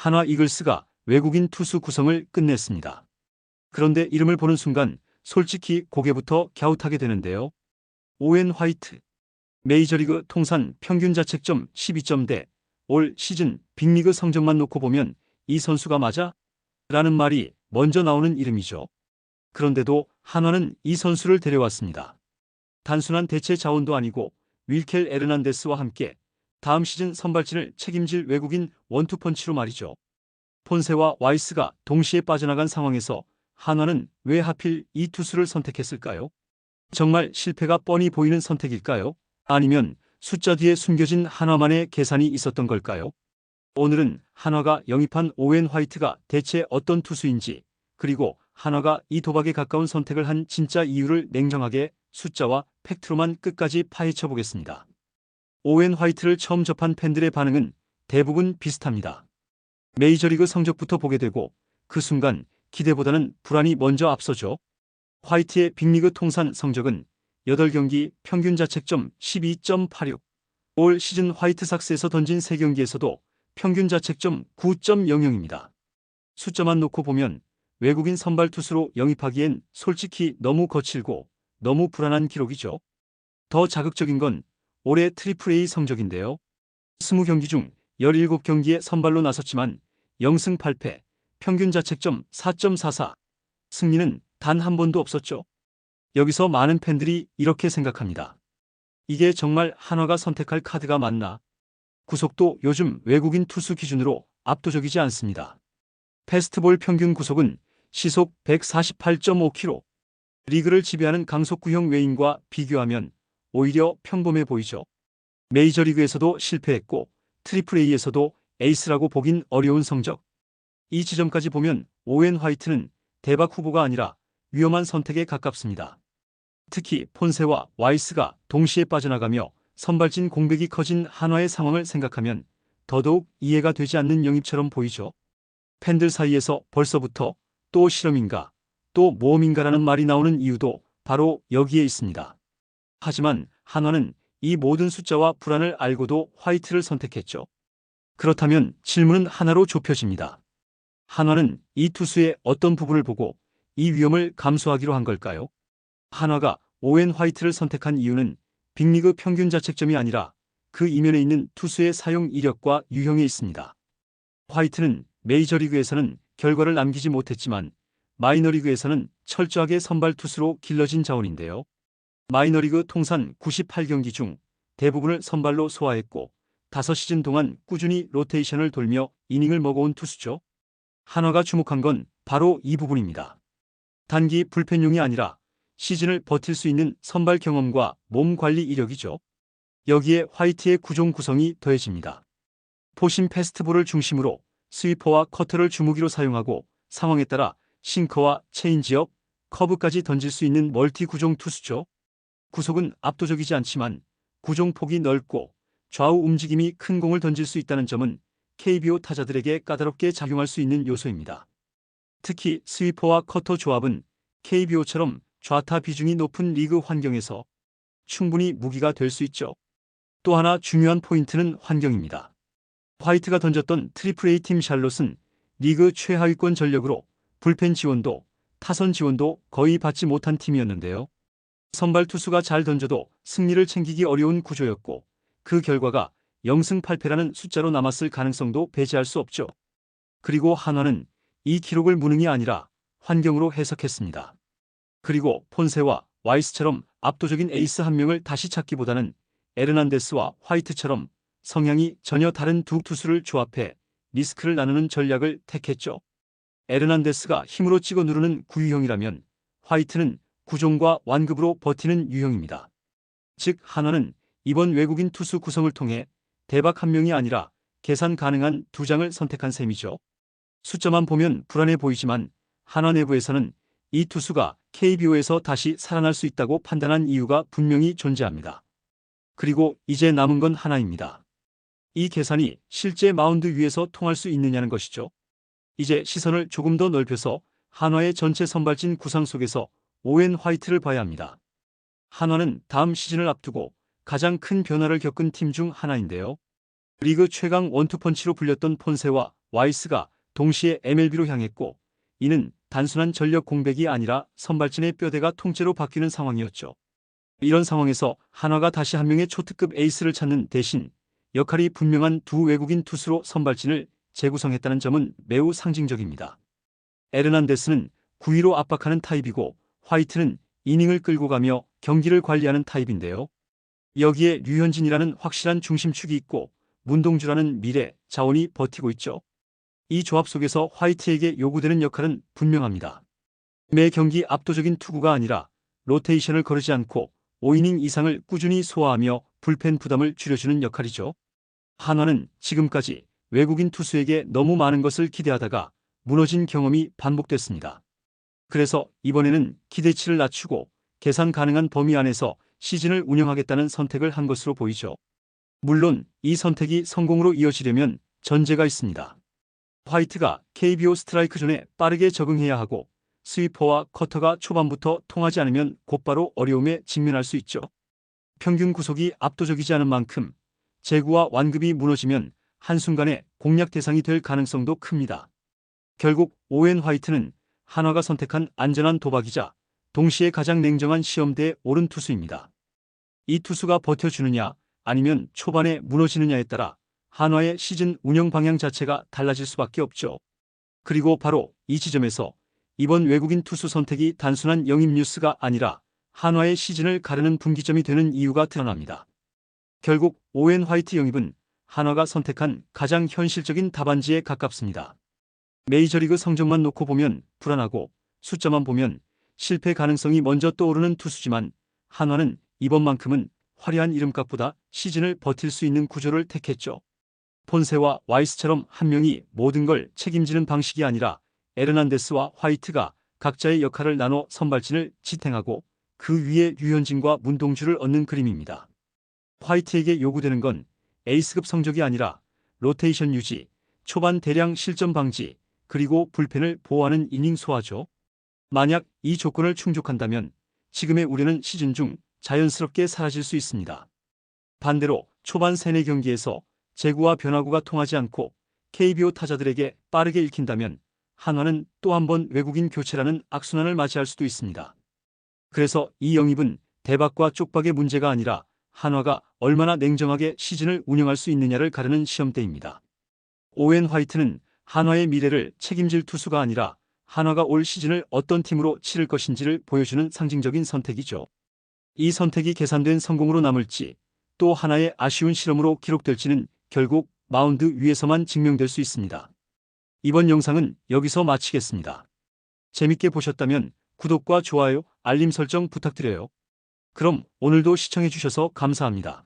한화 이글스가 외국인 투수 구성을 끝냈습니다. 그런데 이름을 보는 순간 솔직히 고개부터 갸웃하게 되는데요. 오웬 화이트. 메이저리그 통산 평균 자책점 12점대, 올 시즌 빅리그 성적만 놓고 보면 이 선수가 맞아? 라는 말이 먼저 나오는 이름이죠. 그런데도 한화는 이 선수를 데려왔습니다. 단순한 대체 자원도 아니고 윌켈 에르난데스와 함께 다음 시즌 선발진을 책임질 외국인 원투펀치로 말이죠. 폰세와 와이스가 동시에 빠져나간 상황에서 한화는 왜 하필 이 투수를 선택했을까요? 정말 실패가 뻔히 보이는 선택일까요? 아니면 숫자 뒤에 숨겨진 한화만의 계산이 있었던 걸까요? 오늘은 한화가 영입한 오웬 화이트가 대체 어떤 투수인지, 그리고 한화가 이 도박에 가까운 선택을 한 진짜 이유를 냉정하게 숫자와 팩트로만 끝까지 파헤쳐 보겠습니다. 오웬 화이트를 처음 접한 팬들의 반응은 대부분 비슷합니다. 메이저리그 성적부터 보게 되고 그 순간 기대보다는 불안이 먼저 앞서죠. 화이트의 빅리그 통산 성적은 8경기 평균 자책점 12.86. 올 시즌 화이트삭스에서 던진 3경기에서도 평균 자책점 9.00입니다. 숫자만 놓고 보면 외국인 선발 투수로 영입하기엔 솔직히 너무 거칠고 너무 불안한 기록이죠. 더 자극적인 건 올해 트리플 A 성적인데요. 20경기 중 17경기에 선발로 나섰지만 0승 8패, 평균 자책점 4.44. 승리는 단 한 번도 없었죠. 여기서 많은 팬들이 이렇게 생각합니다. 이게 정말 한화가 선택할 카드가 맞나? 구속도 요즘 외국인 투수 기준으로 압도적이지 않습니다. 패스트볼 평균 구속은 시속 148.5km. 리그를 지배하는 강속구형 외인과 비교하면 오히려 평범해 보이죠. 메이저리그에서도 실패했고 트리플 A에서도 에이스라고 보긴 어려운 성적. 이 지점까지 보면 오웬 화이트는 대박 후보가 아니라 위험한 선택에 가깝습니다. 특히 폰세와 와이스가 동시에 빠져나가며 선발진 공백이 커진 한화의 상황을 생각하면 더더욱 이해가 되지 않는 영입처럼 보이죠. 팬들 사이에서 벌써부터 또 실험인가, 또 모험인가라는 말이 나오는 이유도 바로 여기에 있습니다. 하지만 한화는 이 모든 숫자와 불안을 알고도 화이트를 선택했죠. 그렇다면 질문은 하나로 좁혀집니다. 한화는 이 투수의 어떤 부분을 보고 이 위험을 감수하기로 한 걸까요? 한화가 오웬 화이트를 선택한 이유는 빅리그 평균 자책점이 아니라 그 이면에 있는 투수의 사용 이력과 유형에 있습니다. 화이트는 메이저리그에서는 결과를 남기지 못했지만 마이너리그에서는 철저하게 선발 투수로 길러진 자원인데요. 마이너리그 통산 98경기 중 대부분을 선발로 소화했고 5시즌 동안 꾸준히 로테이션을 돌며 이닝을 먹어온 투수죠. 한화가 주목한 건 바로 이 부분입니다. 단기 불펜용이 아니라 시즌을 버틸 수 있는 선발 경험과 몸 관리 이력이죠. 여기에 화이트의 구종 구성이 더해집니다. 포심 패스트볼을 중심으로 스위퍼와 커터를 주무기로 사용하고 상황에 따라 싱커와 체인지업, 커브까지 던질 수 있는 멀티 구종 투수죠. 구속은 압도적이지 않지만 구종 폭이 넓고 좌우 움직임이 큰 공을 던질 수 있다는 점은 KBO 타자들에게 까다롭게 작용할 수 있는 요소입니다. 특히 스위퍼와 커터 조합은 KBO처럼 좌타 비중이 높은 리그 환경에서 충분히 무기가 될 수 있죠. 또 하나 중요한 포인트는 환경입니다. 화이트가 던졌던 트리플 A 팀 샬롯은 리그 최하위권 전력으로 불펜 지원도 타선 지원도 거의 받지 못한 팀이었는데요. 선발 투수가 잘 던져도 승리를 챙기기 어려운 구조였고 그 결과가 0승 8패라는 숫자로 남았을 가능성도 배제할 수 없죠. 그리고 한화는 이 기록을 무능이 아니라 환경으로 해석했습니다. 그리고 폰세와 와이스처럼 압도적인 에이스 한 명을 다시 찾기보다는 에르난데스와 화이트처럼 성향이 전혀 다른 두 투수를 조합해 리스크를 나누는 전략을 택했죠. 에르난데스가 힘으로 찍어 누르는 구유형이라면 화이트는 구종과 완급으로 버티는 유형입니다. 즉 한화는 이번 외국인 투수 구성을 통해 대박 한 명이 아니라 계산 가능한 두 장을 선택한 셈이죠. 숫자만 보면 불안해 보이지만 한화 내부에서는 이 투수가 KBO에서 다시 살아날 수 있다고 판단한 이유가 분명히 존재합니다. 그리고 이제 남은 건 하나입니다. 이 계산이 실제 마운드 위에서 통할 수 있느냐는 것이죠. 이제 시선을 조금 더 넓혀서 한화의 전체 선발진 구상 속에서 오웬 화이트를 봐야 합니다. 한화는 다음 시즌을 앞두고 가장 큰 변화를 겪은 팀 중 하나인데요. 리그 최강 원투펀치로 불렸던 폰세와 와이스가 동시에 MLB로 향했고, 이는 단순한 전력 공백이 아니라 선발진의 뼈대가 통째로 바뀌는 상황이었죠. 이런 상황에서 한화가 다시 한 명의 초특급 에이스를 찾는 대신 역할이 분명한 두 외국인 투수로 선발진을 재구성했다는 점은 매우 상징적입니다. 에르난데스는 9위로 압박하는 타입이고, 화이트는 이닝을 끌고 가며 경기를 관리하는 타입인데요. 여기에 류현진이라는 확실한 중심축이 있고 문동주라는 미래 자원이 버티고 있죠. 이 조합 속에서 화이트에게 요구되는 역할은 분명합니다. 매 경기 압도적인 투구가 아니라 로테이션을 거르지 않고 5이닝 이상을 꾸준히 소화하며 불펜 부담을 줄여주는 역할이죠. 한화는 지금까지 외국인 투수에게 너무 많은 것을 기대하다가 무너진 경험이 반복됐습니다. 그래서 이번에는 기대치를 낮추고 계산 가능한 범위 안에서 시즌을 운영하겠다는 선택을 한 것으로 보이죠. 물론 이 선택이 성공으로 이어지려면 전제가 있습니다. 화이트가 KBO 스트라이크 존에 빠르게 적응해야 하고, 스위퍼와 커터가 초반부터 통하지 않으면 곧바로 어려움에 직면할 수 있죠. 평균 구속이 압도적이지 않은 만큼 제구와 완급이 무너지면 한순간에 공략 대상이 될 가능성도 큽니다. 결국 오웬 화이트는 한화가 선택한 안전한 도박이자 동시에 가장 냉정한 시험대에 오른 투수입니다. 이 투수가 버텨주느냐 아니면 초반에 무너지느냐에 따라 한화의 시즌 운영 방향 자체가 달라질 수밖에 없죠. 그리고 바로 이 지점에서 이번 외국인 투수 선택이 단순한 영입 뉴스가 아니라 한화의 시즌을 가르는 분기점이 되는 이유가 드러납니다. 결국 오웬 화이트 영입은 한화가 선택한 가장 현실적인 답안지에 가깝습니다. 메이저리그 성적만 놓고 보면 불안하고 숫자만 보면 실패 가능성이 먼저 떠오르는 투수지만, 한화는 이번만큼은 화려한 이름값보다 시즌을 버틸 수 있는 구조를 택했죠. 폰세와 와이스처럼 한 명이 모든 걸 책임지는 방식이 아니라 에르난데스와 화이트가 각자의 역할을 나눠 선발진을 지탱하고 그 위에 류현진과 문동주를 얻는 그림입니다. 화이트에게 요구되는 건 에이스급 성적이 아니라 로테이션 유지, 초반 대량 실점 방지, 그리고 불펜을 보호하는 이닝 소화죠. 만약 이 조건을 충족한다면 지금의 우려는 시즌 중 자연스럽게 사라질 수 있습니다. 반대로 초반 3-4경기에서 제구와 변화구가 통하지 않고 KBO 타자들에게 빠르게 읽힌다면 한화는 또 한 번 외국인 교체라는 악순환을 맞이할 수도 있습니다. 그래서 이 영입은 대박과 쪽박의 문제가 아니라 한화가 얼마나 냉정하게 시즌을 운영할 수 있느냐를 가르는 시험대입니다. 오웬 화이트는 한화의 미래를 책임질 투수가 아니라 한화가 올 시즌을 어떤 팀으로 치를 것인지를 보여주는 상징적인 선택이죠. 이 선택이 계산된 성공으로 남을지 또 하나의 아쉬운 실험으로 기록될지는 결국 마운드 위에서만 증명될 수 있습니다. 이번 영상은 여기서 마치겠습니다. 재밌게 보셨다면 구독과 좋아요, 알림 설정 부탁드려요. 그럼 오늘도 시청해주셔서 감사합니다.